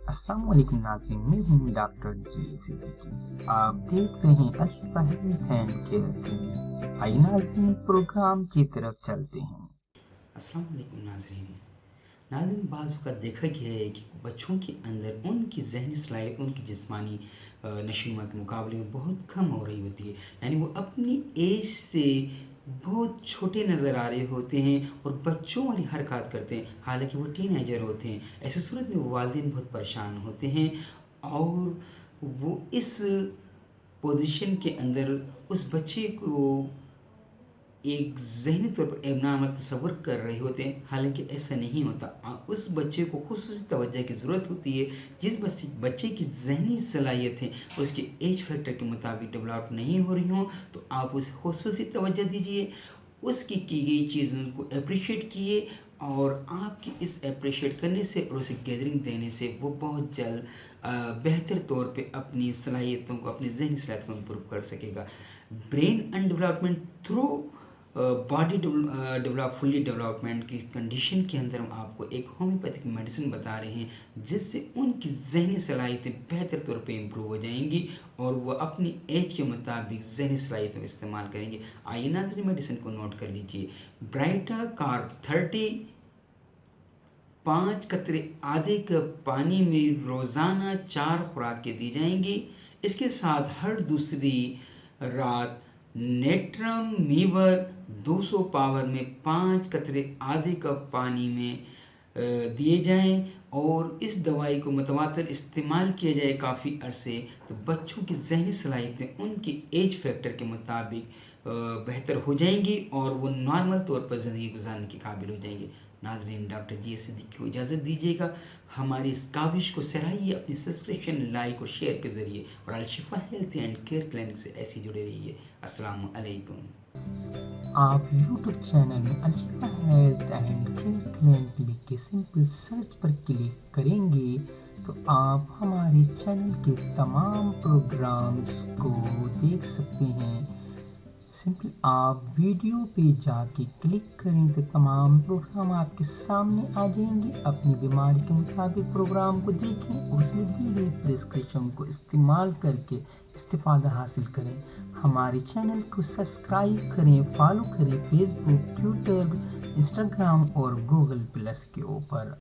अस्सलाम वालेकुम नाज़रीन, मैं हूँ डॉक्टर जी सिद्दीकी। आप देख रहे हैं Ashfa health and care clinic. आइए नाज़रीन, प्रोग्राम की तरफ चलते हैं। अस्सलाम वालेकुम नाज़रीन। नाज़रीन, बाज़ औक़ात देखा गया है कि बच्चों के अंदर उनकी ज़हनी सलाहियत उनकी जिस्मानी नशोनुमा के मुकाबले में बहुत कम हो रही होती है। यानी वो अपनी एज से बहुत छोटे नज़र आ रहे होते हैं और बच्चों वाली हरकत करते हैं, हालांकि वो टीनेजर होते हैं। ऐसी सूरत में वालिदैन बहुत परेशान होते हैं और वो इस पोजीशन के अंदर उस बच्चे को एक ज़हनी तौर पर एबनॉर्मल तसव्वुर कर रहे होते हैं, हालांकि ऐसा नहीं होता। उस बच्चे को खुसूसी तवज्जो की ज़रूरत होती है। जिस बच्चे की ज़हनी सलाहियतें उसके एज फैक्टर के मुताबिक डेवलप नहीं हो रही हों, तो आप उसे खुसूसी तवज्जो दीजिए, उसकी की गई चीज़ों को अप्रिशिएट कीजिए और आपकी इस अप्रिशिएट करने से और उसे गैदरिंग देने से वो बहुत जल्द बेहतर तौर पे अपनी सलाहियतों को, अपनी ज़हनी सलाहियत को इम्प्रूव कर सकेगा। Brain and development through body fully development की कंडीशन के अंदर हम आपको एक होम्योपैथिक मेडिसिन बता रहे हैं, जिससे उनकी जहनी सलाहियतें बेहतर तौर पे इम्प्रूव हो जाएंगी और वह अपनी एज के मुताबिक जहनी सलाहियतों का इस्तेमाल करेंगे। आइए नाज़रीन, मेडिसिन को नोट कर लीजिए। ब्राइटा कार्ब 30 5 कतरे आधे कप पानी में रोज़ाना 4 खुराकें दी जाएंगी। इसके साथ हर दूसरी रात नेट्रम मीवर 200 पावर में 5 कतरे आधे कप पानी में दिए जाएं और इस दवाई को मतवातर इस्तेमाल किया जाए काफ़ी अरसे, तो बच्चों की जहनी सलाहियतें उनकी एज फैक्टर के मुताबिक बेहतर हो जाएंगी और वो नॉर्मल तौर पर ज़िंदगी गुजारने के काबिल हो जाएंगे। नाज़रीन, डॉक्टर जी सिद्दीकी को इजाज़त दीजिएगा। हमारी इस काविश को सराहिए अपनी सब्सक्रिप्शन, लाइक और शेयर के ज़रिए और अल-शिफा हेल्थ एंड केयर क्लिनिक से ऐसे जुड़े रहिए। अस्सलाम अलैकुम। आप यूट्यूब चैनल में Ashfa health and care clinic लिख के सिंपल सर्च पर क्लिक करेंगे तो आप हमारे चैनल के तमाम प्रोग्राम्स को देख सकते हैं। सिंपल आप वीडियो पे जाके क्लिक करें तो तमाम प्रोग्राम आपके सामने आ जाएंगे। अपनी बीमारी के मुताबिक प्रोग्राम को देखें, उसमें दी गई प्रिस्क्रिप्शन को इस्तेमाल करके इस्तिफादा हासिल करें। हमारे चैनल को सब्सक्राइब करें, फॉलो करें फेसबुक, ट्विटर, इंस्टाग्राम और गूगल प्लस के ऊपर।